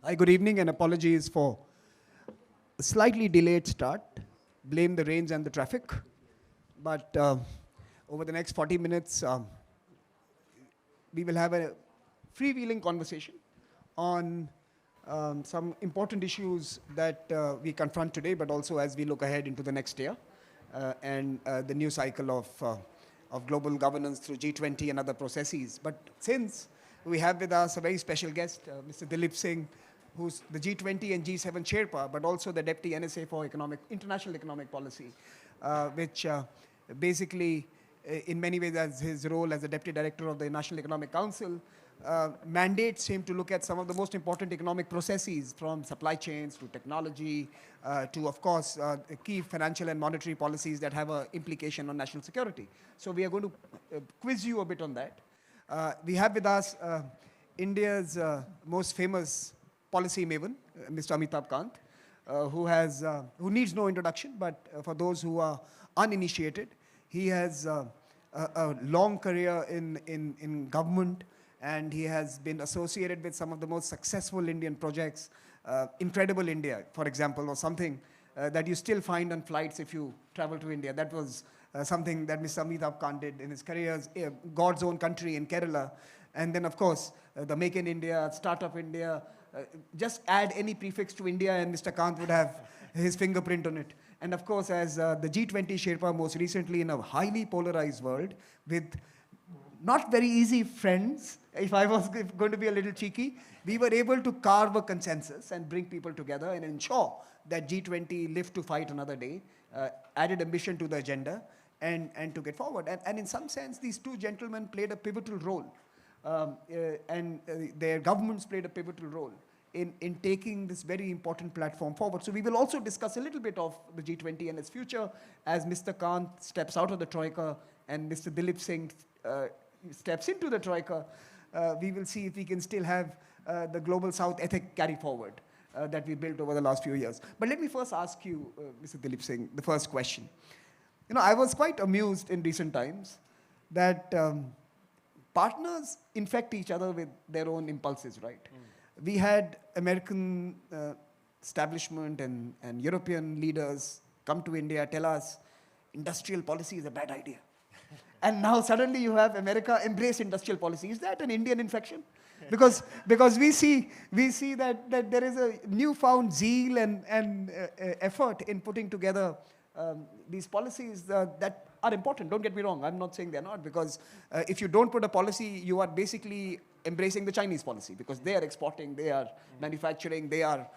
Hi, good evening, and apologies for a slightly delayed start. Blame the rains and the traffic. But over the next 40 minutes, we will have a freewheeling conversation on some important issues that we confront today, but also as we look ahead into the next year and the new cycle of global governance through G20 and other processes. But since we have with us a very special guest, Mr. Daleep Singh, who's the G20 and G7 Sherpa, but also the Deputy NSA for International Economic Policy, which basically, in many ways, as his role as the Deputy Director of the National Economic Council, mandates him to look at some of the most important economic processes, from supply chains to technology to, of course, key financial and monetary policies that have an implication on national security. So we are going to quiz you a bit on that. We have with us India's most famous policy maven, Mr. Amitabh Kant, who needs no introduction, but for those who are uninitiated, he has a long career in government, and he has been associated with some of the most successful Indian projects, Incredible India, for example, or something that you still find on flights if you travel to India. That was something that Mr. Amitabh Kant did in his careers, God's Own Country in Kerala. And then, of course, the Make in India, Startup India, just add any prefix to India and Mr. Kant would have his fingerprint on it. And of course, as the G20 Sherpa most recently in a highly polarized world with not very easy friends, if I was going to be a little cheeky, we were able to carve a consensus and bring people together and ensure that G20 lived to fight another day, added ambition to the agenda, and to get forward. And in some sense, these two gentlemen played a pivotal role. And their governments played a pivotal role in taking this very important platform forward. So we will also discuss a little bit of the G20 and its future as Mr. Kant steps out of the Troika and Mr. Daleep Singh steps into the Troika. We will see if we can still have the Global South ethic carry forward that we built over the last few years. But let me first ask you, Mr. Daleep Singh, the first question. You know, I was quite amused in recent times that partners infect each other with their own impulses, right? We had American establishment and European leaders come to India, tell us industrial policy is a bad idea. And now suddenly you have America embrace industrial policy. Is that an Indian infection? Because we see that there is a newfound zeal and effort in putting together these policies that are important. Don't get me wrong. I'm not saying they're not, because if you don't put a policy, you are basically embracing the Chinese policy, because they are exporting, they are manufacturing, they're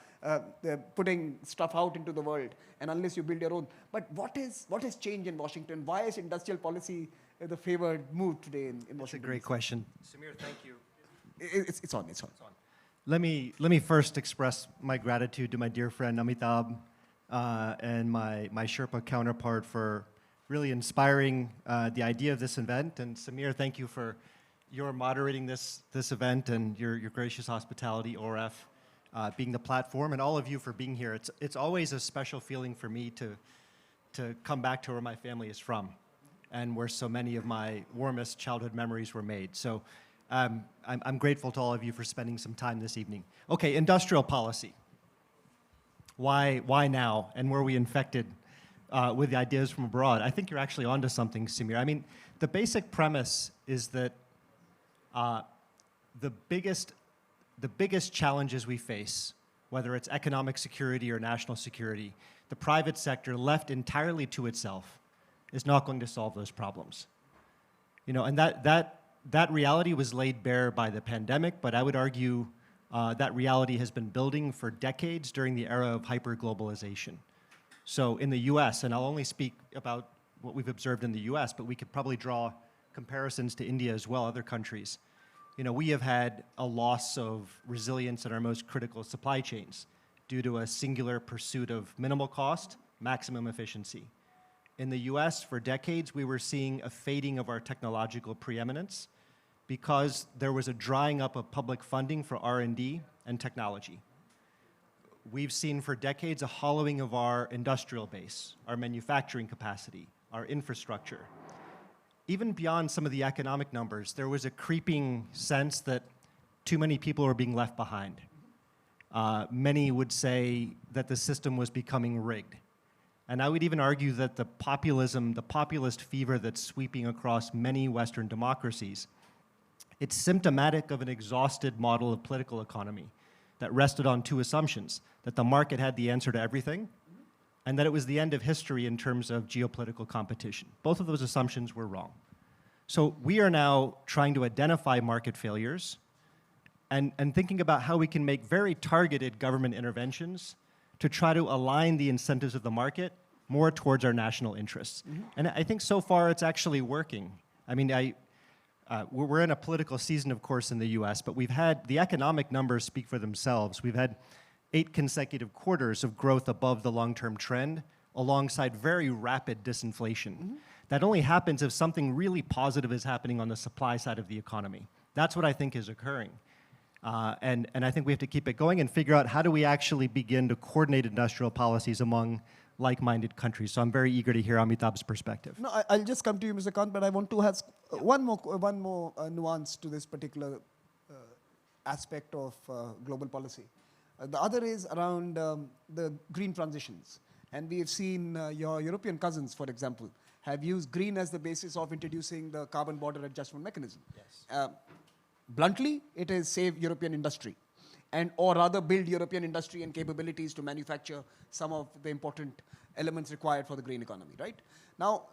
putting stuff out into the world, and unless you build your own. But what has changed in Washington? Why is industrial policy the favored move today in Washington? That's a great question. Samir, thank you. It's on. Let me first express my gratitude to my dear friend Amitabh and my Sherpa counterpart for really inspiring the idea of this event. And Samir, thank you for your moderating this event and your gracious hospitality, ORF, being the platform, and all of you for being here. It's always a special feeling for me to come back to where my family is from and where so many of my warmest childhood memories were made. So I'm grateful to all of you for spending some time this evening. Okay, industrial policy. Why now? And were we infected with the ideas from abroad? I think you're actually onto something, Samir. I mean, the basic premise is that the biggest challenges we face, whether it's economic security or national security, the private sector left entirely to itself is not going to solve those problems. You know, and that reality was laid bare by the pandemic, but I would argue that reality has been building for decades during the era of hyper-globalization. So in the US, and I'll only speak about what we've observed in the US, but we could probably draw comparisons to India as well, other countries. You know, we have had a loss of resilience in our most critical supply chains due to a singular pursuit of minimal cost, maximum efficiency. In the US, for decades, we were seeing a fading of our technological preeminence because there was a drying up of public funding for R&D and technology. We've seen for decades a hollowing of our industrial base, our manufacturing capacity, our infrastructure. Even beyond some of the economic numbers, there was a creeping sense that too many people were being left behind. many would say that the system was becoming rigged. And I would even argue that the populism, the populist fever that's sweeping across many Western democracies, it's symptomatic of an exhausted model of political economy that rested on two assumptions: that the market had the answer to everything, and that it was the end of history in terms of geopolitical competition. Both of those assumptions were wrong. So we are now trying to identify market failures and thinking about how we can make very targeted government interventions to try to align the incentives of the market more towards our national interests. And I think so far it's actually working. I mean, we're in a political season, of course, in the US, but we've had, the economic numbers speak for themselves. We've had 8 consecutive quarters of growth above the long-term trend alongside very rapid disinflation. That only happens if something really positive is happening on the supply side of the economy. That's what I think is occurring. And I think we have to keep it going and figure out how do we actually begin to coordinate industrial policies among like-minded countries. So I'm very eager to hear Amitabh's perspective. No, I'll just come to you, Mr. Kant, but I want to have one more nuance to this particular aspect of global policy. The other is around the green transitions. And we have seen your European cousins, for example, have used green as the basis of introducing the carbon border adjustment mechanism. Yes. Bluntly, it is save European industry, and or rather build European industry and capabilities to manufacture some of the important elements required for the green economy, right? Now,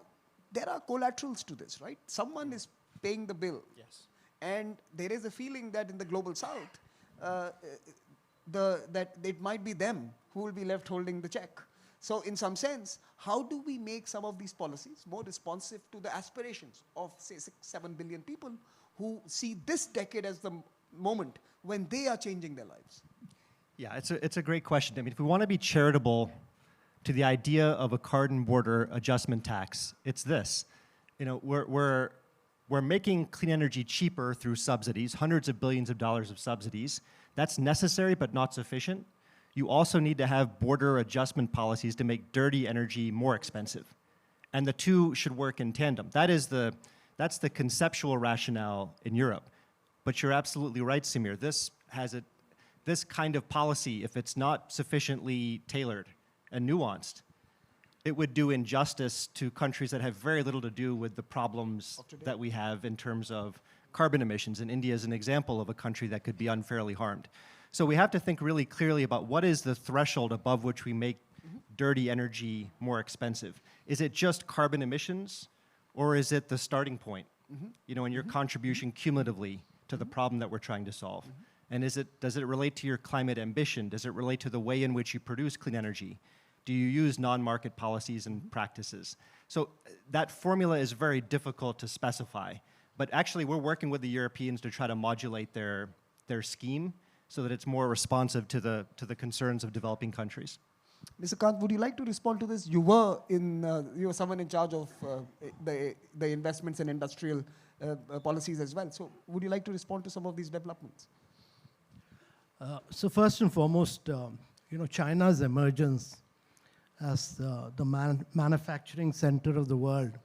there are collaterals to this, right? Someone is paying the bill. Yes. And there is a feeling that in the global south, that it might be them who will be left holding the check. So in some sense, how do we make some of these policies more responsive to the aspirations of, say, 6-7 billion people who see this decade as the moment when they are changing their lives? Yeah, it's a great question. I mean, if we want to be charitable to the idea of a carbon border adjustment tax, it's this. You know, we're making clean energy cheaper through subsidies, hundreds of billions of dollars of subsidies. That's necessary but not sufficient. You also need to have border adjustment policies to make dirty energy more expensive. And the two should work in tandem. That's the conceptual rationale in Europe. But you're absolutely right, Samir. This kind of policy, if it's not sufficiently tailored and nuanced, it would do injustice to countries that have very little to do with the problems that we have in terms of carbon emissions. And India is an example of a country that could be unfairly harmed. So we have to think really clearly about what is the threshold above which we make dirty energy more expensive. Is it just carbon emissions, or is it the starting point? You know, and your contribution cumulatively to the problem that we're trying to solve. And does it relate to your climate ambition? Does it relate to the way in which you produce clean energy? Do you use non-market policies and practices? So that formula is very difficult to specify. But actually, we're working with the Europeans to try to modulate their scheme so that it's more responsive to the concerns of developing countries. Mr. Kant, would you like to respond to this? You were someone in charge of the investments and industrial policies as well. So would you like to respond to some of these developments? So first and foremost, you know, China's emergence as the manufacturing center of the world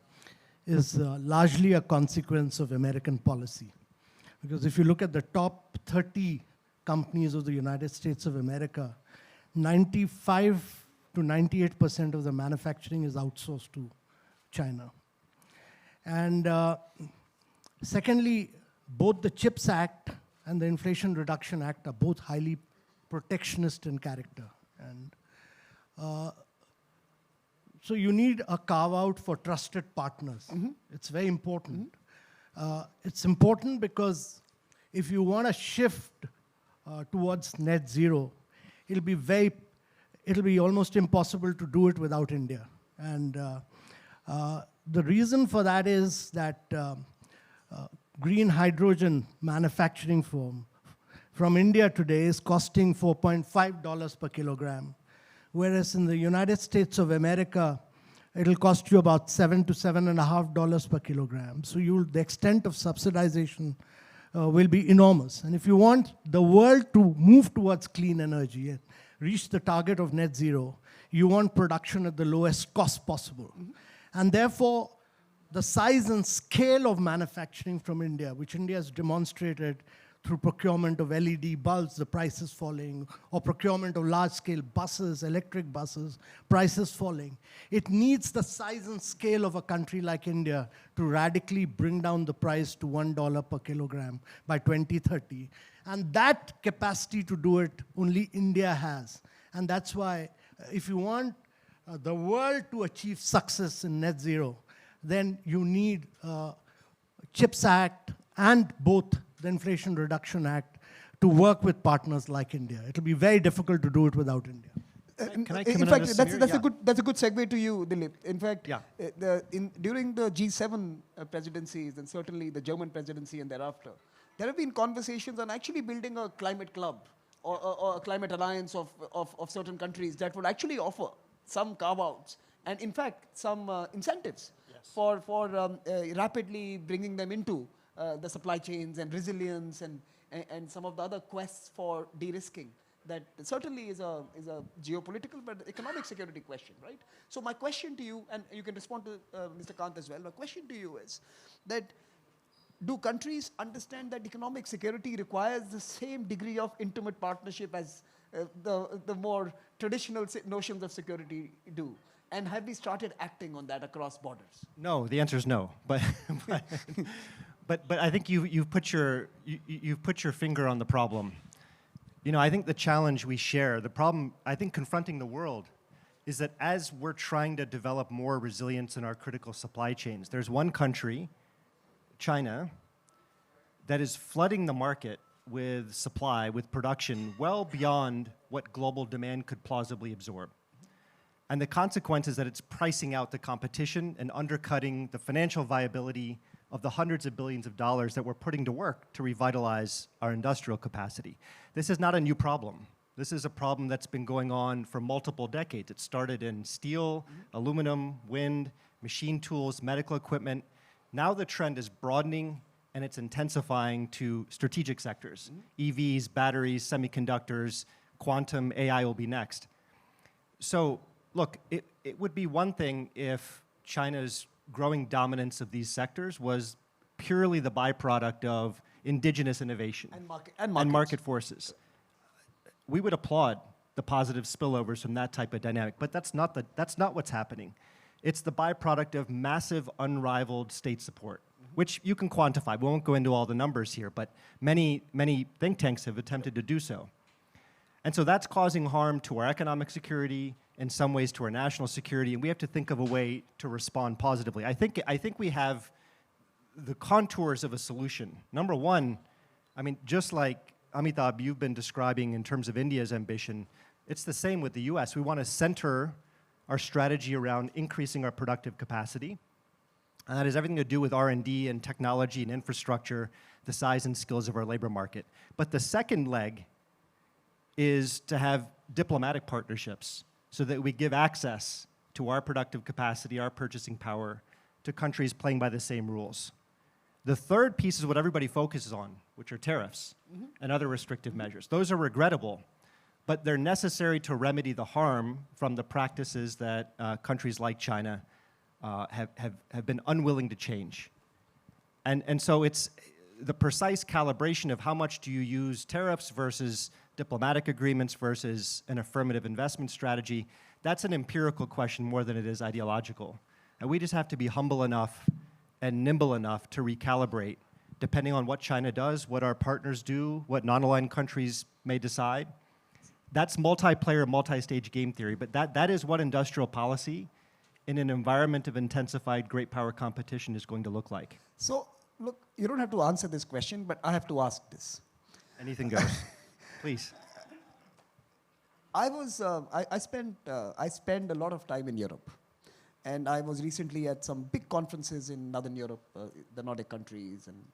is largely a consequence of American policy. Because if you look at the top 30 companies of the United States of America, 95 to 98% of the manufacturing is outsourced to China. And secondly, both the CHIPS Act and the Inflation Reduction Act are both highly protectionist in character. And so you need a carve-out for trusted partners. It's very important. It's important because if you want to shift towards net zero, it'll be almost impossible to do it without India. And the reason for that is that green hydrogen manufacturing from India today is costing $4.5 per kilogram, whereas in the United States of America, it'll cost you about $7 to $7.50 per kilogram. So the extent of subsidization will be enormous. And if you want the world to move towards clean energy and reach the target of net zero, you want production at the lowest cost possible. And therefore, the size and scale of manufacturing from India, which India has demonstrated through procurement of LED bulbs, the price is falling, or procurement of large-scale buses, electric buses, prices falling. It needs the size and scale of a country like India to radically bring down the price to $1 per kilogram by 2030. And that capacity to do it, only India has. And that's why, if you want the world to achieve success in net zero, then you need CHIPS Act and both the Inflation Reduction Act to work with partners like India. It'll be very difficult to do it without India. Can I come in in on fact, this, that's, Samir? that's, Yeah. a good, that's a good segue to you, Daleep. In fact, Yeah. During the G7 presidencies, and certainly the German presidency and thereafter, there have been conversations on actually building a climate club or a climate alliance of certain countries that would actually offer some carve-outs and, in fact, some incentives for rapidly bringing them into the supply chains and resilience and some of the other quests for de-risking. That certainly is a geopolitical but economic security question, right? So my question to you, and you can respond to Mr. Kant as well, my question to you is that do countries understand that economic security requires the same degree of intimate partnership as the more traditional notions of security do? And have we started acting on that across borders? No, the answer is no. But but I think you've put your finger on the problem. You know, I think the challenge we share, the problem I think confronting the world, is that as we're trying to develop more resilience in our critical supply chains, there's one country, China, that is flooding the market with supply, with production, well beyond what global demand could plausibly absorb. And the consequence is that it's pricing out the competition and undercutting the financial viability of the hundreds of billions of dollars that we're putting to work to revitalize our industrial capacity. This is not a new problem. This is a problem that's been going on for multiple decades. It started in steel, aluminum, wind, machine tools, medical equipment. Now the trend is broadening and it's intensifying to strategic sectors. EVs, batteries, semiconductors, quantum, AI will be next. So look, it would be one thing if China's growing dominance of these sectors was purely the byproduct of indigenous innovation and market forces. We would applaud the positive spillovers from that type of dynamic, but that's not what's happening. It's the byproduct of massive, unrivaled state support, which you can quantify. We won't go into all the numbers here, but many think tanks have attempted to do so. And so that's causing harm to our economic security, in some ways to our national security, and we have to think of a way to respond positively. I think we have the contours of a solution. Number one, I mean, just like Amitabh, you've been describing in terms of India's ambition, it's the same with the US. We want to center our strategy around increasing our productive capacity, and that has everything to do with R&D and technology and infrastructure, the size and skills of our labor market. But the second leg is to have diplomatic partnerships so that we give access to our productive capacity, our purchasing power, to countries playing by the same rules. The third piece is what everybody focuses on, which are tariffs and other restrictive measures. Those are regrettable, but they're necessary to remedy the harm from the practices that countries like China have been unwilling to change. And so it's the precise calibration of how much do you use tariffs versus diplomatic agreements versus an affirmative investment strategy. That's an empirical question more than it is ideological. And we just have to be humble enough and nimble enough to recalibrate, depending on what China does, what our partners do, what non-aligned countries may decide. That's multiplayer, multi-stage game theory, but that is what industrial policy in an environment of intensified great power competition is going to look like. So, look, you don't have to answer this question, but I have to ask this. Anything goes. Please. I spent a lot of time in Europe, and I was recently at some big conferences in Northern Europe, the Nordic countries, and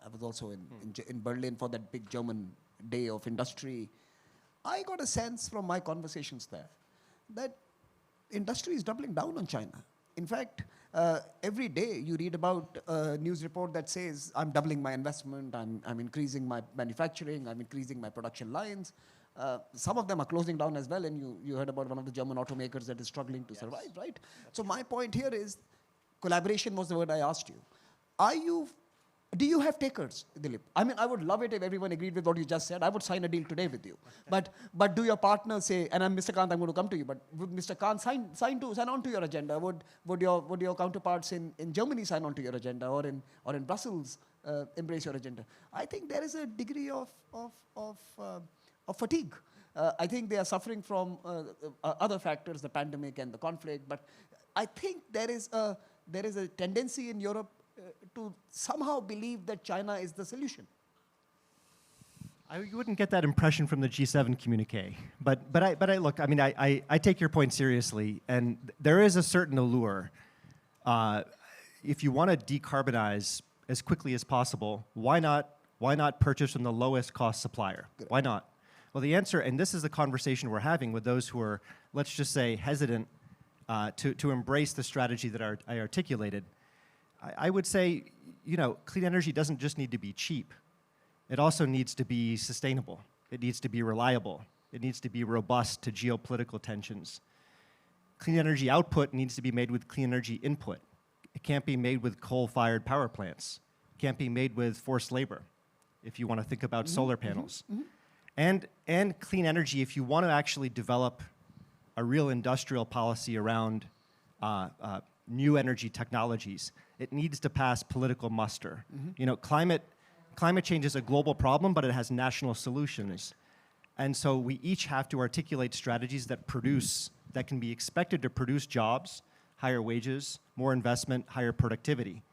I was also in Berlin for that big German day of industry. I got a sense from my conversations there that industry is doubling down on China. In fact, every day you read about a news report that says, I'm doubling my investment, I'm increasing my manufacturing, I'm increasing my production lines. Some of them are closing down as well, and you heard about one of the German automakers that is struggling to survive, right? So my point here is, collaboration was the word I asked you. Are you Do you have takers, Daleep? I mean, I would love it if everyone agreed with what you just said. I would sign a deal today with you. But do your partners say, and I'm Mr. Kant, I'm going to come to you, but would Mr. Kant sign on to your agenda? Would your counterparts in Germany sign on to your agenda, or in Brussels embrace your agenda? I think there is a degree of fatigue. I think they are suffering from other factors, the pandemic and the conflict. But I think there is a tendency in Europe to somehow believe that China is the solution. You wouldn't get that impression from the G7 communique. But I look, I mean, I take your point seriously, and there is a certain allure. If you want to decarbonize as quickly as possible, why not purchase from the lowest cost supplier? Good. Why not? Well, the answer, and this is the conversation we're having with those who are, let's just say, hesitant to embrace the strategy that I articulated. I would say, clean energy doesn't just need to be cheap. It also needs to be sustainable. It needs to be reliable. It needs to be robust to geopolitical tensions. Clean energy output needs to be made with clean energy input. It can't be made with coal-fired power plants. It can't be made with forced labor, if you want to think about solar panels. And clean energy, if you want to actually develop a real industrial policy around new energy technologies, it needs to pass political muster. Climate change is a global problem, but it has national solutions. And so we each have to articulate strategies that can be expected to produce jobs, higher wages, more investment, higher productivity.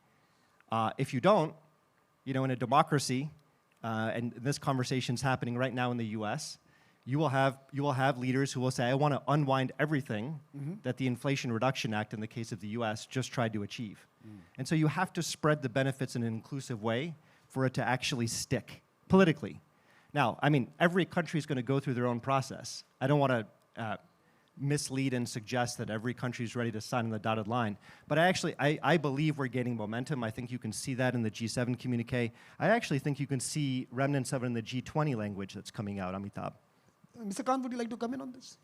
If you don't, in a democracy, and this conversation's happening right now in the US, you will have leaders who will say, I want to unwind everything that the Inflation Reduction Act, in the case of the US, just tried to achieve. And so you have to spread the benefits in an inclusive way for it to actually stick politically. Now, I mean, every country is going to go through their own process. I don't want to mislead and suggest that every country is ready to sign on the dotted line. But I believe we're gaining momentum. I think you can see that in the G7 communique. I actually think you can see remnants of it in the G20 language that's coming out, Amitabh. Mr. Khan, would you like to come in on this?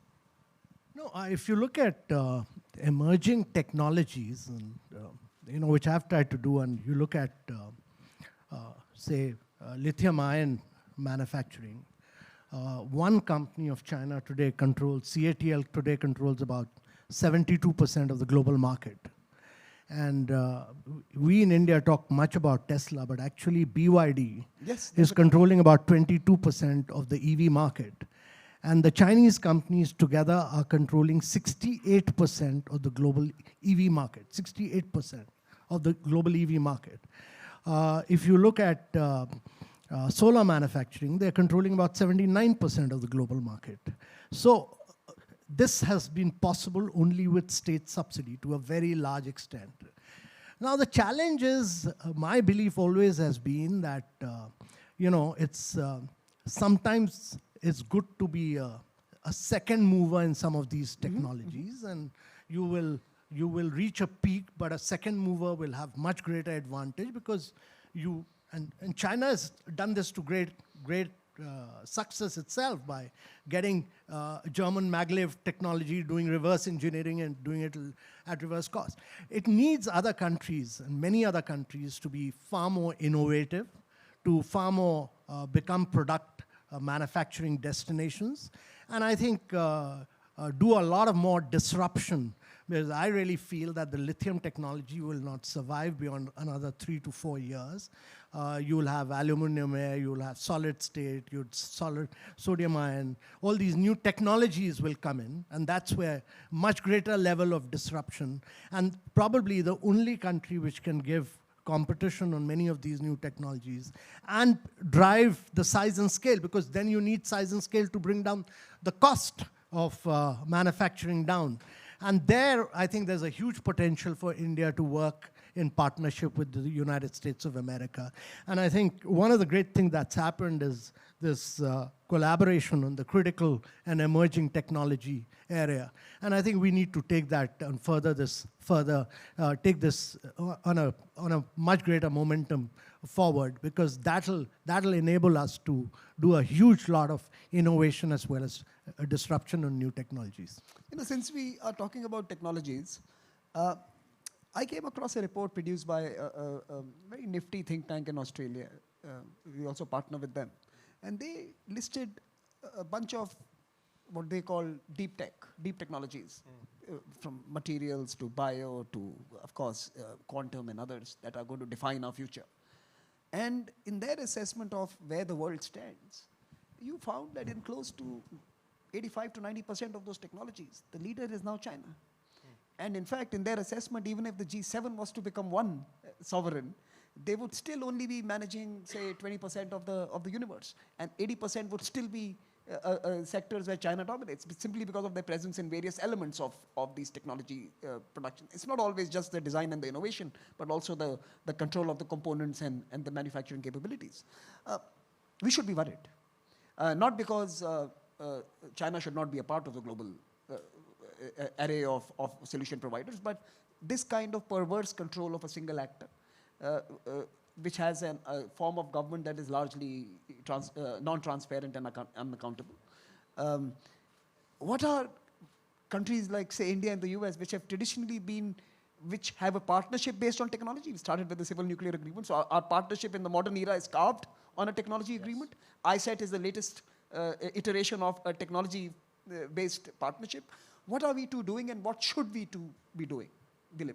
No, if you look at emerging technologies, and, which I've tried to do, and you look at, say, lithium-ion manufacturing, one company of China today CATL today controls about 72% of the global market. And we in India talk much about Tesla, but actually BYD is controlling about 22% of the EV market. And the Chinese companies together are controlling 68% of the global EV market, 68% of the global EV market. If you look at solar manufacturing, they're controlling about 79% of the global market. So this has been possible only with state subsidy to a very large extent. Now the challenge is, my belief always has been that, it's sometimes it's good to be a second mover in some of these technologies, and you will reach a peak, but a second mover will have much greater advantage because and China has done this to great success itself by getting German maglev technology, doing reverse engineering and doing it at reverse cost. It needs other countries and many other countries to be far more innovative, to far more become product manufacturing destinations, and I think do a lot of more disruption, because I really feel that the lithium technology will not survive beyond another 3 to 4 years. You will have aluminum air, you will have solid state, solid sodium ion. All these new technologies will come in, and that's where much greater level of disruption. And probably the only country which can give competition on many of these new technologies and drive the size and scale, because then you need size and scale to bring down the cost of manufacturing down. And there, I think there's a huge potential for India to work in partnership with the United States of America. And I think one of the great things that's happened is this collaboration on the critical and emerging technology area. And I think we need to take that and take this on a much greater momentum forward, because that'll enable us to do a huge lot of innovation as well as disruption on new technologies. Since we are talking about technologies, I came across a report produced by a very nifty think tank in Australia. We also partner with them. And they listed a bunch of what they call deep technologies, from materials to bio to, of course, quantum and others that are going to define our future. And in their assessment of where the world stands, you found that in close to 85 to 90% of those technologies, the leader is now China. And in fact, in their assessment, even if the G7 was to become one sovereign, they would still only be managing, say, 20% of the universe. And 80% would still be sectors where China dominates, simply because of their presence in various elements of these technology production. It's not always just the design and the innovation, but also the control of the components and the manufacturing capabilities. We should be worried. Not because China should not be a part of the global array of solution providers, but this kind of perverse control of a single actor, which has a form of government that is largely non-transparent and unaccountable. What are countries like, say, India and the US, which have traditionally which have a partnership based on technology? We started with the civil nuclear agreement, so our partnership in the modern era is carved on a technology agreement. ISET is the latest iteration of a technology-based partnership. What are we two doing, and what should we two be doing? Daleep.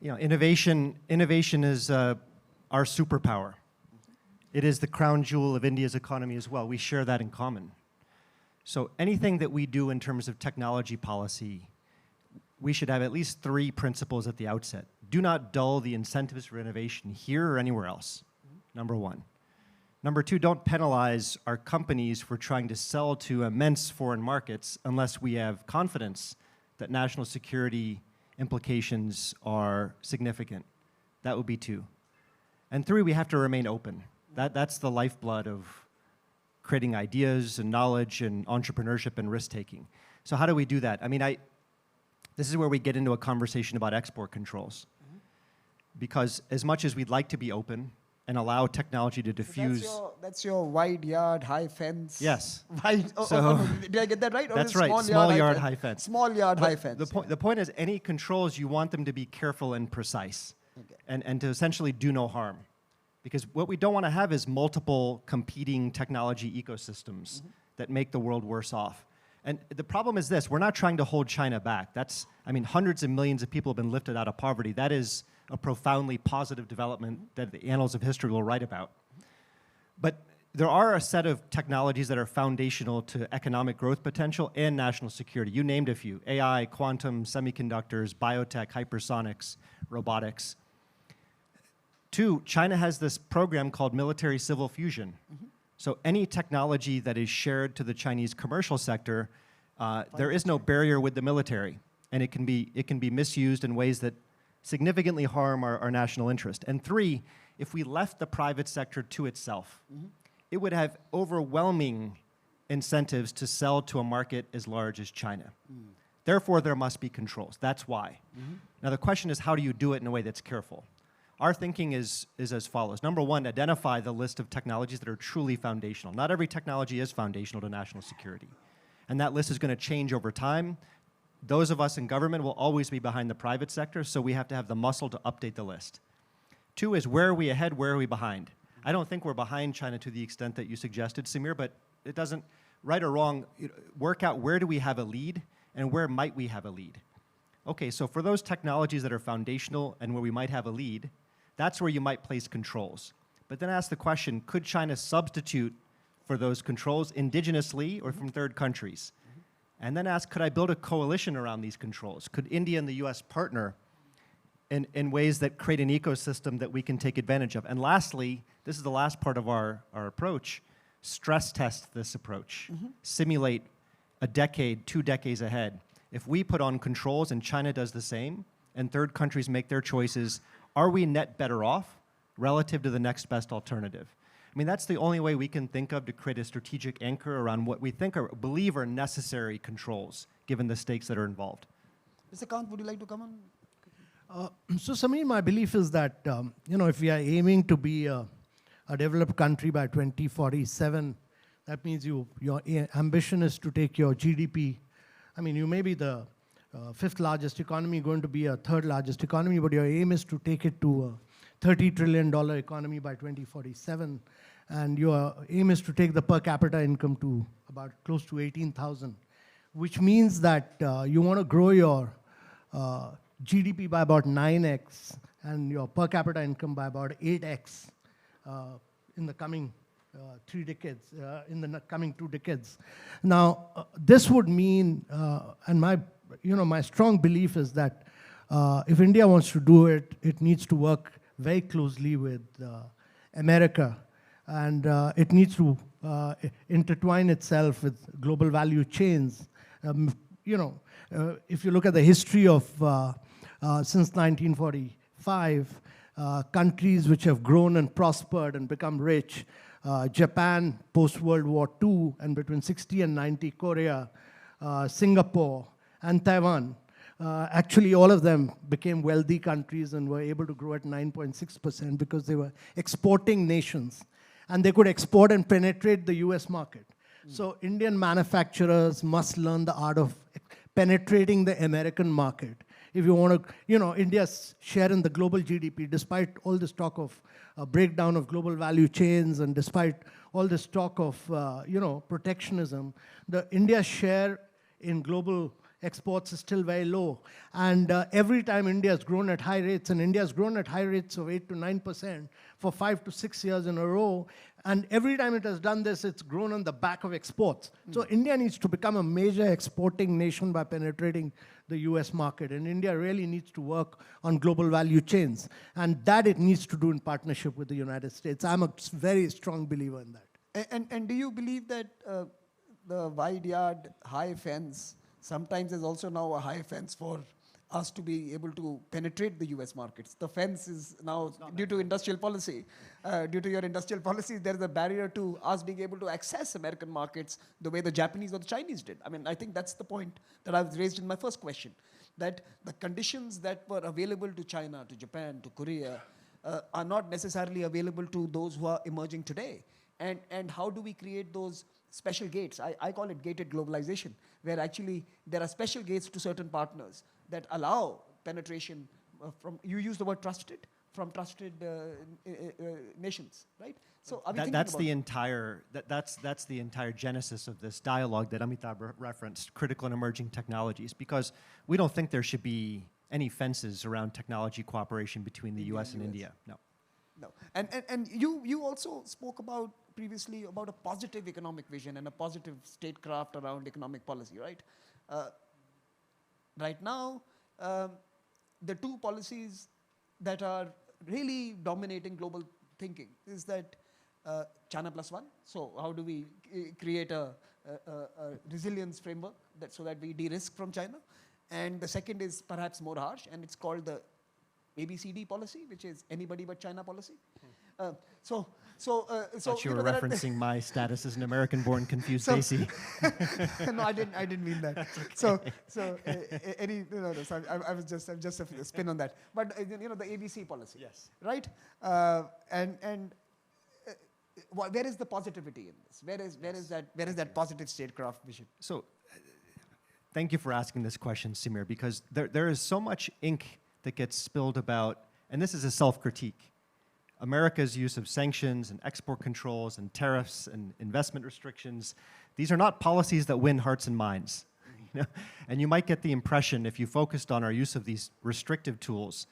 You know, innovation is our superpower. It is the crown jewel of India's economy as well. We share that in common. So anything that we do in terms of technology policy, we should have at least 3 principles at the outset. Do not dull the incentives for innovation here or anywhere else, number 1. Number 2, don't penalize our companies for trying to sell to immense foreign markets unless we have confidence that national security implications are significant. That would be 2. And 3, we have to remain open. That's the lifeblood of creating ideas and knowledge and entrepreneurship and risk-taking. So how do we do that? I mean, this is where we get into a conversation about export controls. Because as much as we'd like to be open and allow technology to diffuse... So that's your wide yard, high fence? Yes. Did I get that right? That's right, small yard, high fence. Small yard, high fence. The point is, any controls, you want them to be careful and precise, and to essentially do no harm. Because what we don't want to have is multiple competing technology ecosystems that make the world worse off. And the problem is this: we're not trying to hold China back. I mean, hundreds of millions of people have been lifted out of poverty. That is a profoundly positive development that the annals of history will write about. But there are a set of technologies that are foundational to economic growth potential and national security. You named a few: AI, quantum, semiconductors, biotech, hypersonics, robotics. 2, China has this program called military civil fusion. So any technology that is shared to the Chinese commercial sector, there is no barrier with the military, and it can be misused in ways that significantly harm our national interest. And 3, if we left the private sector to itself, it would have overwhelming incentives to sell to a market as large as China. Therefore, there must be controls. That's why. Now, the question is, how do you do it in a way that's careful? Our thinking is as follows. Number 1, identify the list of technologies that are truly foundational. Not every technology is foundational to national security. And that list is going to change over time. Those of us in government will always be behind the private sector, so we have to have the muscle to update the list. 2 is, where are we ahead, where are we behind? I don't think we're behind China to the extent that you suggested, Samir, but it doesn't, right or wrong, work out where do we have a lead and where might we have a lead. Okay, so for those technologies that are foundational and where we might have a lead, that's where you might place controls. But then ask the question, could China substitute for those controls indigenously or from third countries? And then ask, could I build a coalition around these controls? Could India and the US partner in ways that create an ecosystem that we can take advantage of? And lastly, this is the last part of our approach, stress test this approach. Simulate a decade, 2 decades ahead. If we put on controls and China does the same, and third countries make their choices, are we net better off relative to the next best alternative? I mean, that's the only way we can think of to create a strategic anchor around what we believe are necessary controls, given the stakes that are involved. Mr. Kant, would you like to come on? So, Samir, my belief is that, if we are aiming to be a developed country by 2047, that means your ambition is to take your GDP. I mean, you may be the fifth largest economy, going to be a third largest economy, but your aim is to take it to a $30 trillion economy by 2047. And your aim is to take the per capita income to about close to 18,000, which means that you want to grow your GDP by about 9x and your per capita income by about 8x in the coming 3 decades, in the coming 2 decades. Now, this would mean, and my strong belief is that if India wants to do it, it needs to work very closely with America, and it needs to intertwine itself with global value chains. If you look at the history of since 1945, countries which have grown and prospered and become rich, Japan post-World War II, and between 60 and 90, Korea, Singapore, and Taiwan. Actually, all of them became wealthy countries and were able to grow at 9.6% because they were exporting nations. And they could export and penetrate the US market. So Indian manufacturers must learn the art of penetrating the American market. If you want to, India's share in the global GDP, despite all this talk of breakdown of global value chains and despite all this talk of, protectionism, India's share in global exports is still very low. And every time India has grown at high rates, and India has grown at high rates of 8 to 9% for 5 to 6 years in a row, and every time it has done this, it's grown on the back of exports. So India needs to become a major exporting nation by penetrating the US market. And India really needs to work on global value chains. And that it needs to do in partnership with the United States. I'm a very strong believer in that. And do you believe that the wide yard, high fence, sometimes is also now a high fence for us to be able to penetrate the US markets? The fence is now, due to industrial policy, due to your industrial policies, there is a barrier to us being able to access American markets the way the Japanese or the Chinese did. I mean, I think that's the point that I was raised in my first question, that the conditions that were available to China, to Japan, to Korea, are not necessarily available to those who are emerging today. And how do we create those special gates? I call it gated globalization, where actually there are special gates to certain partners that allow penetration from, you use the word trusted, from trusted nations, right? So are we thinking that's about the entire that's the entire genesis of this dialogue that Amitabh referenced, critical and emerging technologies, because we don't think there should be any fences around technology cooperation between the US and India. No. No. And you also spoke about previously about a positive economic vision and a positive statecraft around economic policy, right? Right now, the two policies that are really dominating global thinking is that China plus one. So how do we create a resilience framework so that we de-risk from China? And the second is perhaps more harsh, and it's called the ABCD policy, which is anybody but China policy. So you were referencing my status as an American-born confused Desi. No, I didn't mean that. Okay. So I'm just a spin on that. But the ABC policy, yes, right? Where is the positivity in this? Where is that positive statecraft vision? So, thank you for asking this question, Samir, because there is so much ink that gets spilled about, and this is a self-critique, America's use of sanctions and export controls and tariffs and investment restrictions. These are not policies that win hearts and minds. And you might get the impression, if you focused on our use of these restrictive tools,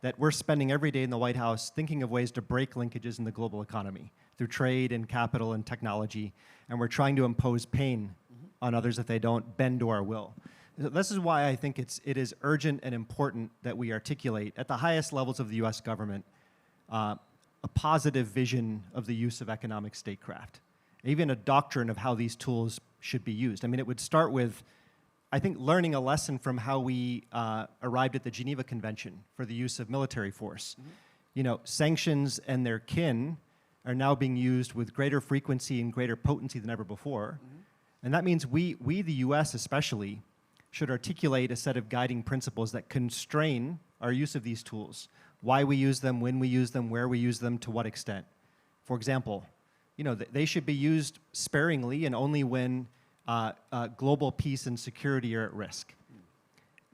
that we're spending every day in the White House thinking of ways to break linkages in the global economy through trade and capital and technology, and we're trying to impose pain on others if they don't bend to our will. This is why I think it is urgent and important that we articulate at the highest levels of the US government a positive vision of the use of economic statecraft, even a doctrine of how these tools should be used. I mean, it would start with, I think, learning a lesson from how we arrived at the Geneva Convention for the use of military force. Sanctions and their kin are now being used with greater frequency and greater potency than ever before. And that means we, the US especially, should articulate a set of guiding principles that constrain our use of these tools, why we use them, when we use them, where we use them, to what extent. For example, they should be used sparingly and only when global peace and security are at risk.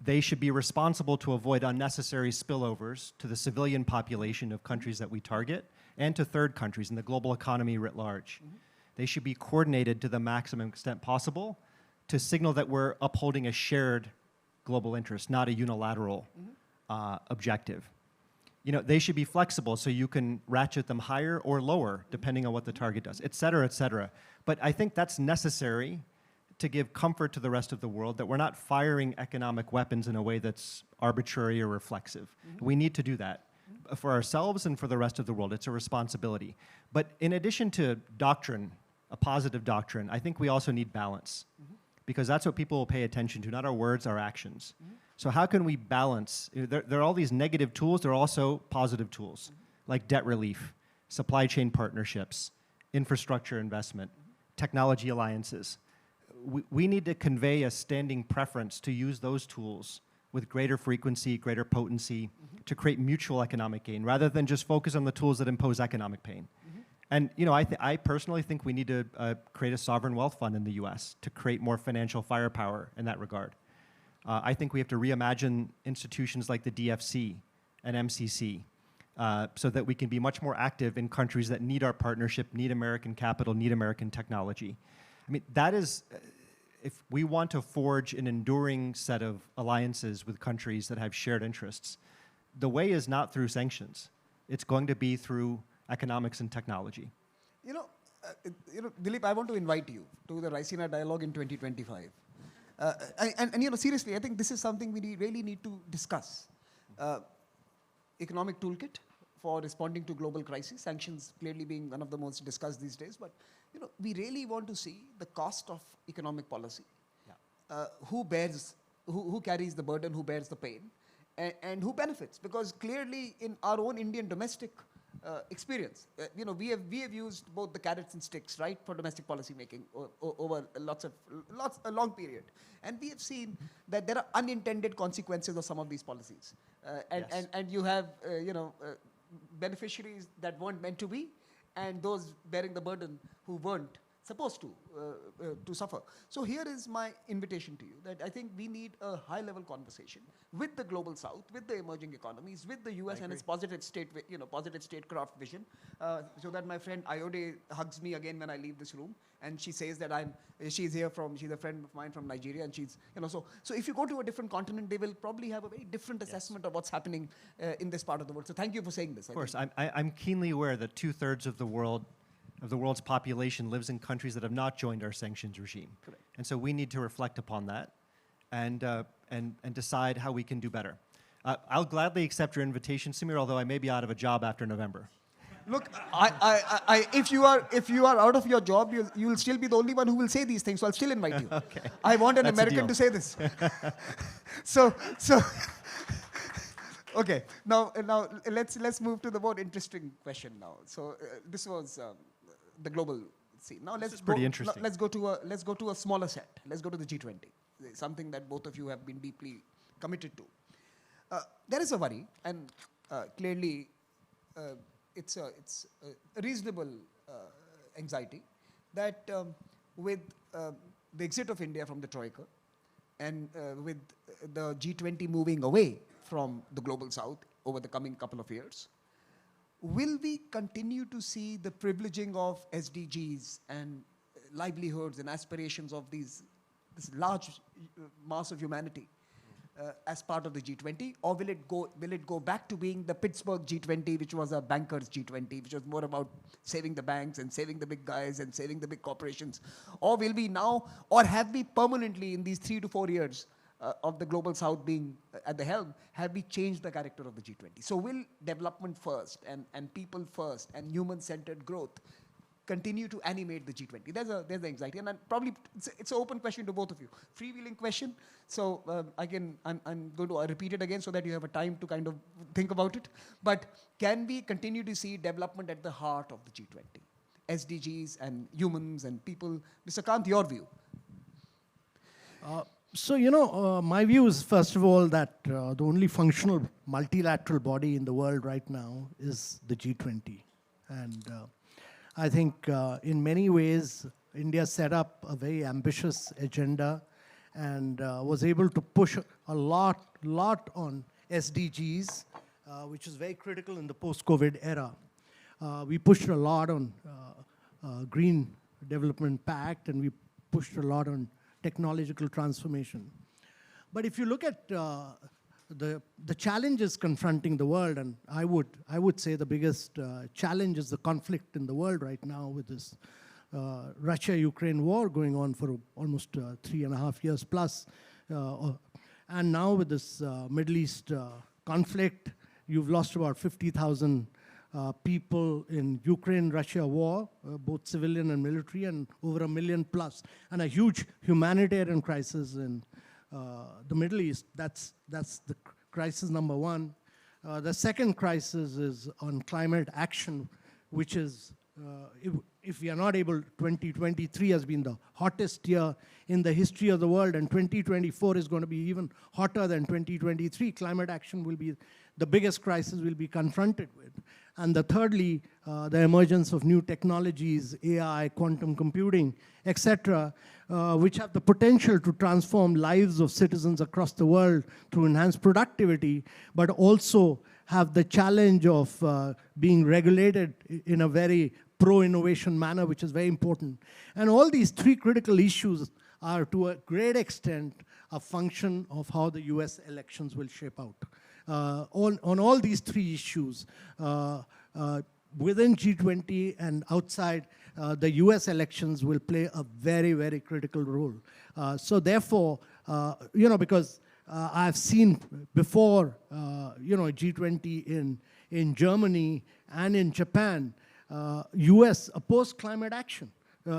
they should be responsible to avoid unnecessary spillovers to the civilian population of countries that we target and to third countries and the global economy writ large. They should be coordinated to the maximum extent possible to signal that we're upholding a shared global interest, not a unilateral objective. You know, they should be flexible so you can ratchet them higher or lower depending on what the target does, et cetera, et cetera. But I think that's necessary to give comfort to the rest of the world that we're not firing economic weapons in a way that's arbitrary or reflexive. We need to do that for ourselves and for the rest of the world. It's a responsibility. But in addition to doctrine, a positive doctrine, I think we also need balance because that's what people will pay attention to, not our words, our actions. So how can we balance? There are all these negative tools. There are also positive tools like debt relief, supply chain partnerships, infrastructure investment, technology alliances. We need to convey a standing preference to use those tools with greater frequency, greater potency, to create mutual economic gain, rather than just focus on the tools that impose economic pain. And you know, I personally think we need to create a sovereign wealth fund in the US to create more financial firepower in that regard. I think we have to reimagine institutions like the DFC and MCC so that we can be much more active in countries that need our partnership, need American capital, need American technology. I mean, that is, if we want to forge an enduring set of alliances with countries that have shared interests, the way is not through sanctions. It's going to be through economics and technology. You know, Daleep, I want to invite you to the Raisina Dialogue in 2025. And you know, seriously, I think this is something we really need to discuss. Economic toolkit for responding to global crisis, sanctions clearly being one of the most discussed these days, but you know, we really want to see the cost of economic policy. Who carries the burden, who bears the pain, and who benefits? Because clearly in our own Indian domestic experience, you know, we have used both the carrots and sticks, right, for domestic policy making over a long period, and we have seen that there are unintended consequences of some of these policies, and you have beneficiaries that weren't meant to be, and those bearing the burden who weren't supposed to suffer. So here is my invitation to you, that I think we need a high-level conversation with the global South, with the emerging economies, with the US and its positive statecraft vision, so that my friend Ayode hugs me again when I leave this room, and she says that she's a friend of mine from Nigeria, and she's, so if you go to a different continent, they will probably have a very different assessment of what's happening in this part of the world. So thank you for saying this. Of course, I'm keenly aware that 2/3 of the world's population lives in countries that have not joined our sanctions regime. Correct. And so we need to reflect upon that and decide how we can do better. I'll gladly accept your invitation, Samir, although I may be out of a job after November. Look, if you are out of your job, you will still be the only one who will say these things, so I'll still invite you. Okay. I want an That's a American deal. to say this. So okay, now let's move to the more interesting question now. So this was the global scene. Now let's pretty interesting. Let's go to a smaller set. Let's go to the G20, something that both of you have been deeply committed to. There is a worry, and clearly it's a reasonable anxiety that with the exit of India from the Troika, and with the G20 moving away from the global South over the coming couple of years, will we continue to see the privileging of SDGs and livelihoods and aspirations of this large mass of humanity as part of the G20, or will it go back to being the Pittsburgh G20, which was a bankers G20, which was more about saving the banks and saving the big guys and saving the big corporations, or will we now, or have we permanently in these 3 to 4 years of the global South being at the helm, have we changed the character of the G20? So will development first and people first and human-centered growth continue to animate the G20? There's the anxiety, and probably it's an open question to both of you, freewheeling question. So I'm going to repeat it again so that you have a time to kind of think about it. But can we continue to see development at the heart of the G20, SDGs and humans and people? Mr. Kant, your view. So, my view is, first of all, that the only functional multilateral body in the world right now is the G20. And I think in many ways, India set up a very ambitious agenda and was able to push a lot on SDGs, which is very critical in the post-COVID era. We pushed a lot on Green Development Pact, and we pushed a lot on technological transformation. But if you look at the challenges confronting the world, and I would say the biggest challenge is the conflict in the world right now with this Russia-Ukraine war going on for almost 3.5 years plus. And now with this Middle East conflict, you've lost about 50,000 people in Ukraine-Russia war, both civilian and military, and over 1 million plus, and a huge humanitarian crisis in the Middle East. That's the crisis number one. The second crisis is on climate action, which is, if we are not able, 2023 has been the hottest year in the history of the world, and 2024 is going to be even hotter than 2023. Climate action will be the biggest crisis we'll be confronted with. And thirdly, the emergence of new technologies, AI, quantum computing, etc., which have the potential to transform lives of citizens across the world through enhanced productivity, but also have the challenge of being regulated in a very pro-innovation manner, which is very important. And all these three critical issues are, to a great extent, a function of how the US elections will shape out. On all these three issues, within G20 and outside, the US elections will play a very, very critical role. So therefore, because I've seen before, G20 in Germany and in Japan, US opposed climate action.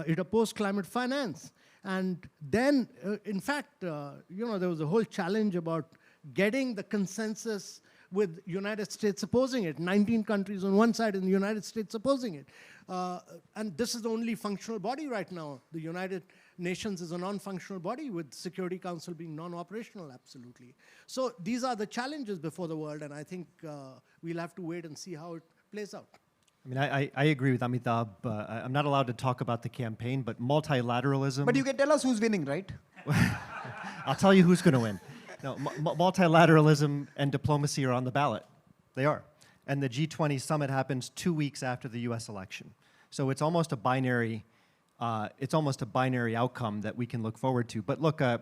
It opposed climate finance. And then, in fact, there was a whole challenge about getting the consensus with United States opposing it. 19 countries on one side and the United States opposing it. And this is the only functional body right now. The United Nations is a non-functional body, with Security Council being non-operational, absolutely. So these are the challenges before the world, and I think we'll have to wait and see how it plays out. I mean, I agree with Amitabh. I'm not allowed to talk about the campaign, but multilateralism... But you can tell us who's winning, right? I'll tell you who's going to win. No, multilateralism and diplomacy are on the ballot. They are. And the G20 summit happens 2 weeks after the US election. So it's almost a binary outcome that we can look forward to. But look, I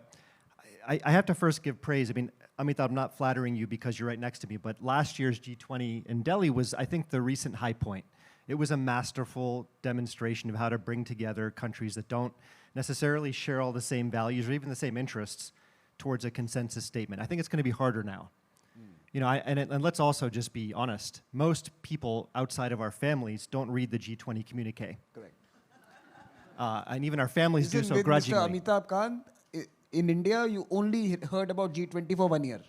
have to first give praise. I mean, Amitabh, I'm not flattering you because you're right next to me, but last year's G20 in Delhi was, I think, the recent high point. It was a masterful demonstration of how to bring together countries that don't necessarily share all the same values or even the same interests towards a consensus statement. I think it's going to be harder now. And let's also just be honest. Most people outside of our families don't read the G20 communique. Correct. And even our families do so grudgingly. Mr. Amitabh Kant, in India, you only heard about G20 for 1 year.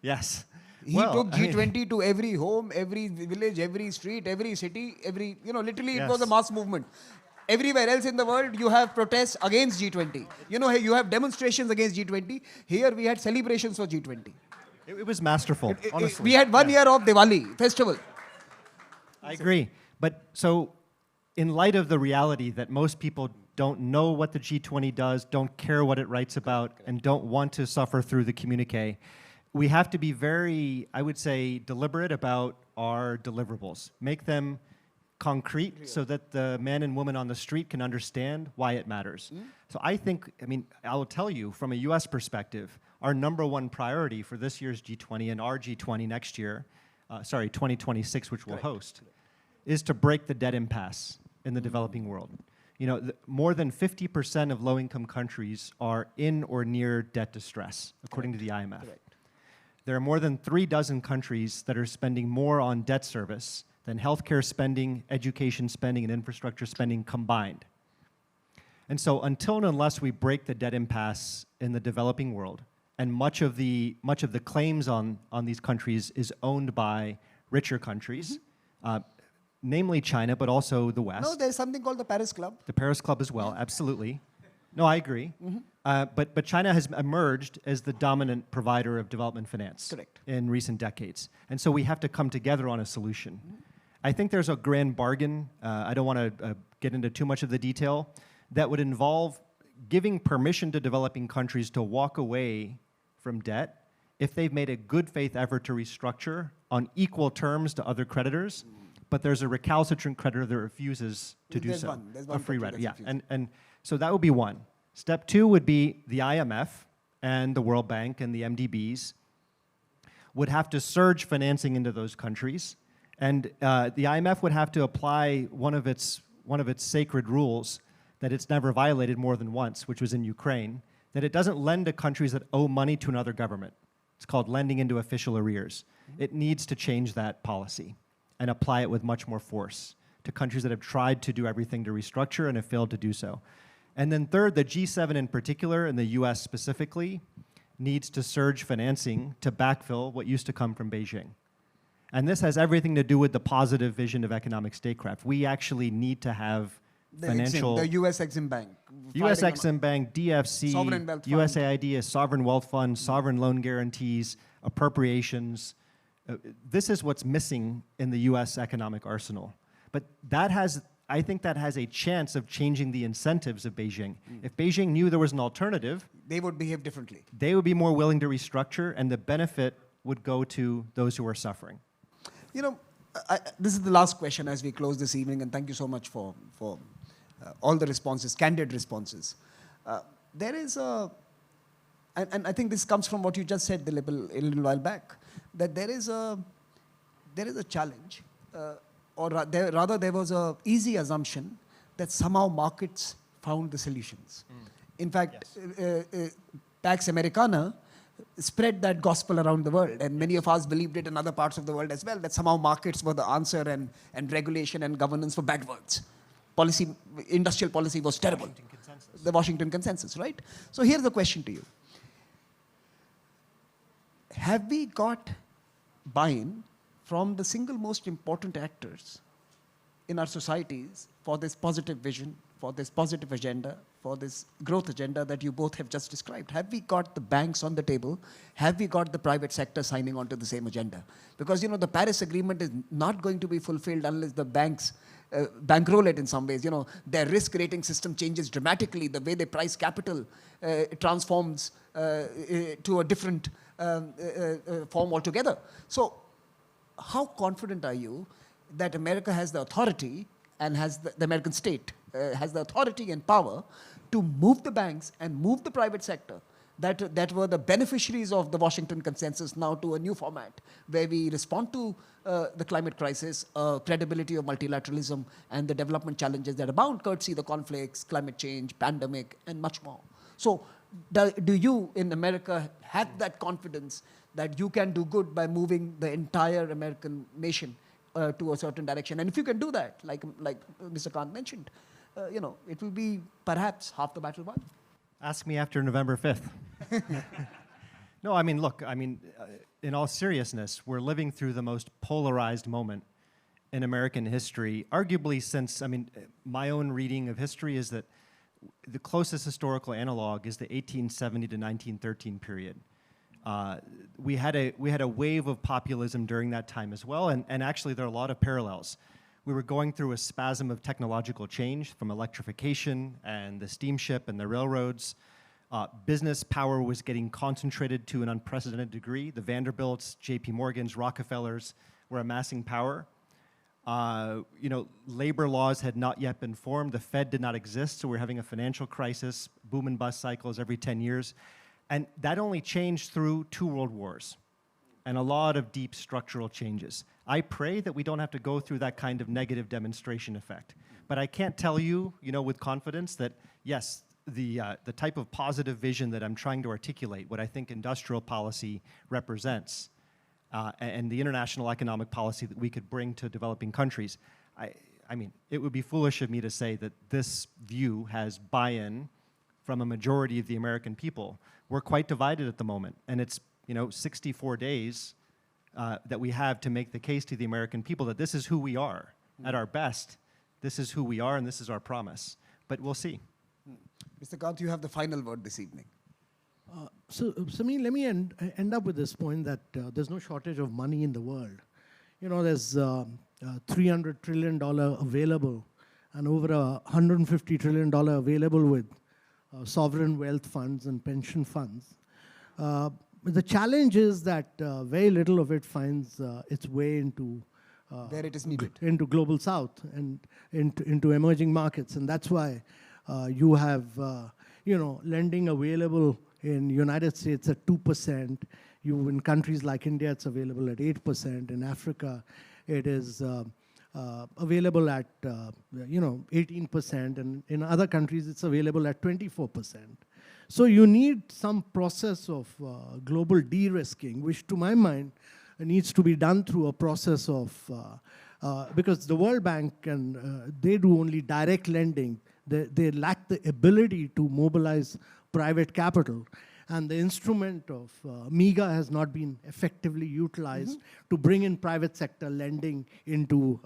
Yes. He took G20 to every home, every village, every street, every city, literally it was a mass movement. Everywhere else in the world, you have protests against G20. You have demonstrations against G20. Here, we had celebrations for G20. It was masterful, honestly. We had 1 year of Diwali festival. I agree. But so, in light of the reality that most people don't know what the G20 does, don't care what it writes about, and don't want to suffer through the communique, we have to be very, I would say, deliberate about our deliverables. Make them concrete so that the man and woman on the street can understand why it matters. So I think, I'll tell you, from a US perspective, our #1 priority for this year's G20 and our G20 next year, 2026, which we'll host, is to break the debt impasse in the developing world. More than 50% of low-income countries are in or near debt distress, according to the IMF. There are more than 36 countries that are spending more on debt service than healthcare spending, education spending, and infrastructure spending combined. And so until and unless we break the debt impasse in the developing world, and much of the claims on these countries is owned by richer countries, namely China, but also the West. No, there's something called the Paris Club. The Paris Club as well, absolutely. No, I agree. But China has emerged as the dominant provider of development finance in recent decades. And so we have to come together on a solution. I think there's a grand bargain, I don't want to get into too much of the detail, that would involve giving permission to developing countries to walk away from debt if they've made a good faith effort to restructure on equal terms to other creditors, but there's a recalcitrant creditor that refuses to do so. There's a one free country rider, that's yeah. refusing. And so that would be one. Step two would be the IMF and the World Bank and the MDBs would have to surge financing into those countries. And the IMF would have to apply one of its sacred rules that it's never violated more than once, which was in Ukraine, that it doesn't lend to countries that owe money to another government. It's called lending into official arrears. It needs to change that policy and apply it with much more force to countries that have tried to do everything to restructure and have failed to do so. And then third, the G7 in particular, and the US specifically, needs to surge financing to backfill what used to come from Beijing. And this has everything to do with the positive vision of economic statecraft. We actually need to have financial... The US Exim Bank. US Exim Bank, DFC, Sovereign Wealth Fund. USAID, a sovereign wealth fund, sovereign loan guarantees, appropriations. This is what's missing in the US economic arsenal. But that has, I think that has a chance of changing the incentives of Beijing. If Beijing knew there was an alternative, They would behave differently. they would be more willing to restructure, and the benefit would go to those who are suffering. You know, this is the last question as we close this evening, and thank you so much for all the responses, candid responses. There is a, and I think this comes from what you just said, Daleep, a little while back, that there is a challenge, rather there was a easy assumption that somehow markets found the solutions. In fact, Pax Americana spread that gospel around the world, and many of us believed it in other parts of the world as well, that somehow markets were the answer, and regulation and governance were bad words. Industrial policy was terrible. The Washington Consensus, right? So here's the question to you. Have we got buy-in from the single most important actors in our societies for this positive vision, for this positive agenda, for this growth agenda that you both have just described? Have we got the banks on the table? Have we got the private sector signing on to the same agenda? Because, you know, the Paris Agreement is not going to be fulfilled unless the banks bankroll it in some ways. You know, their risk rating system changes dramatically. The way they price capital transforms to a different form altogether. So how confident are you that America has the authority and has the American state has the authority and power to move the banks and move the private sector that were the beneficiaries of the Washington Consensus now to a new format where we respond to the climate crisis, credibility of multilateralism, and the development challenges that abound, courtesy the conflicts, climate change, pandemic, and much more. So do you in America have that confidence that you can do good by moving the entire American nation to a certain direction? And if you can do that, like Mr. Kant mentioned, you know, it will be perhaps half the battle won. Ask me after November 5th. No, I mean, look, in all seriousness, we're living through the most polarized moment in American history, arguably since, my own reading of history is that the closest historical analog is the 1870 to 1913 period. We had a wave of populism during that time as well, and actually there are a lot of parallels. We were going through a spasm of technological change from electrification and the steamship and the railroads. Business power was getting concentrated to an unprecedented degree. The Vanderbilts, JP Morgans, Rockefellers were amassing power. Labor laws had not yet been formed. The Fed did not exist, so we're having a financial crisis, boom and bust cycles every 10 years. And that only changed through 2 world wars and a lot of deep structural changes. I pray that we don't have to go through that kind of negative demonstration effect. But I can't tell you, with confidence that, yes, the type of positive vision that I'm trying to articulate, what I think industrial policy represents, and the international economic policy that we could bring to developing countries, it would be foolish of me to say that this view has buy-in from a majority of the American people. We're quite divided at the moment, and it's 64 days that we have to make the case to the American people that this is who we are. At our best, this is who we are, and this is our promise. But we'll see. Mr. Kant, you have the final word this evening. So, Samir, let me end up with this point that there's no shortage of money in the world. There's $300 trillion available and over $150 trillion available with sovereign wealth funds and pension funds. The challenge is that very little of it finds its way into where it is needed. Into global south and into emerging markets. And that's why you have lending available in United States at 2%. In countries like India, it's available at 8%. In Africa, it is available at 18%. And in other countries, it's available at 24%. So you need some process of global de-risking, which to my mind needs to be done through a process of, because the World Bank they do only direct lending. They lack the ability to mobilize private capital. And the instrument of MEGA has not been effectively utilized to bring in private sector lending into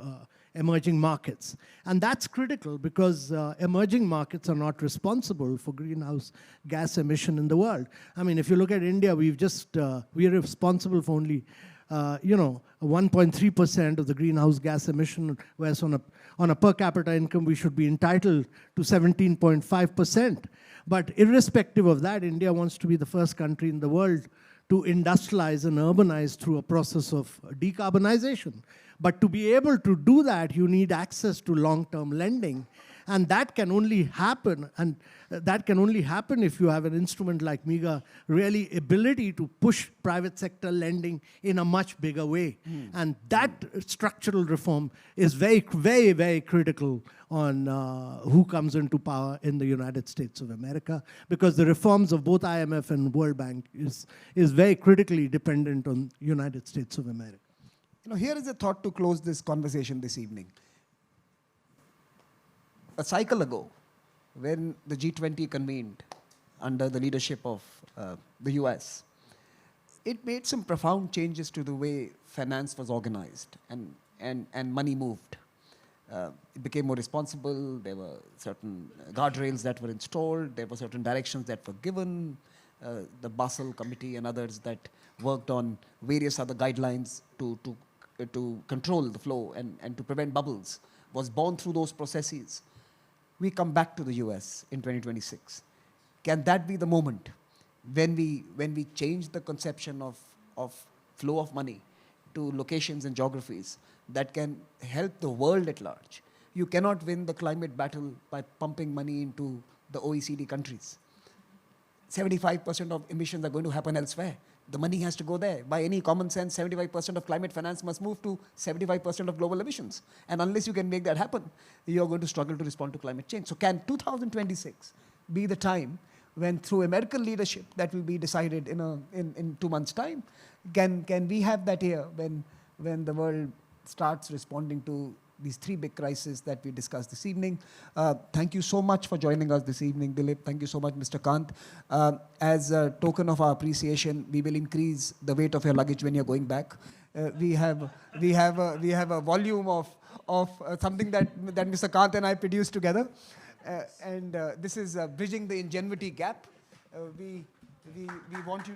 emerging markets. And that's critical because emerging markets are not responsible for greenhouse gas emission in the world. I mean, if you look at India, we are responsible for only 1.3% of the greenhouse gas emission, whereas on a per capita income, we should be entitled to 17.5%. But irrespective of that, India wants to be the first country in the world to industrialize and urbanize through a process of decarbonization. But to be able to do that, you need access to long-term lending. And that can only happen, if you have an instrument like MEGA, really ability to push private sector lending in a much bigger way. And that structural reform is very, very, very critical on who comes into power in the United States of America, because the reforms of both IMF and World Bank is very critically dependent on United States of America. Here is a thought to close this conversation this evening. A cycle ago, when the G20 convened under the leadership of the US, it made some profound changes to the way finance was organized and money moved. It became more responsible. There were certain guardrails that were installed. There were certain directions that were given. The Basel Committee and others that worked on various other guidelines to control the flow and to prevent bubbles was born through those processes. We come back to the US in 2026. Can that be the moment when we change the conception of flow of money to locations and geographies that can help the world at large? You cannot win the climate battle by pumping money into the OECD countries. 75% of emissions are going to happen elsewhere. The money has to go there. By any common sense, 75% of climate finance must move to 75% of global emissions. And unless you can make that happen, you're going to struggle to respond to climate change. So can 2026 be the time when, through American leadership that will be decided in 2 months' time, can we have that year when the world starts responding to these three big crises that we discussed this evening? Thank you so much for joining us this evening, Daleep. Thank you so much, Mr. Kant. As a token of our appreciation, we will increase the weight of your luggage when you're going back. We have a volume of something that Mr. Kant and I produced together, and this is bridging the ingenuity gap. We want you.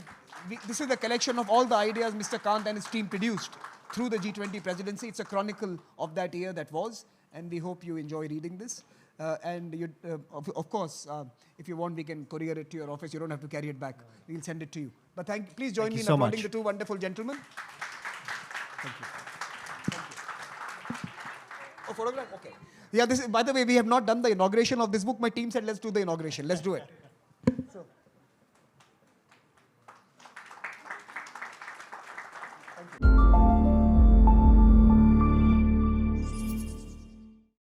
This is a collection of all the ideas Mr. Kant and his team produced through the G20 presidency. It's a chronicle of that year that was, and we hope you enjoy reading this. Of course, if you want, we can courier it to your office. You don't have to carry it back. We'll send it to you. But please join me in applauding the two wonderful gentlemen. Thank you. Thank you. Oh, photograph? Okay. Yeah, by the way, we have not done the inauguration of this book. My team said, let's do the inauguration. Let's do it.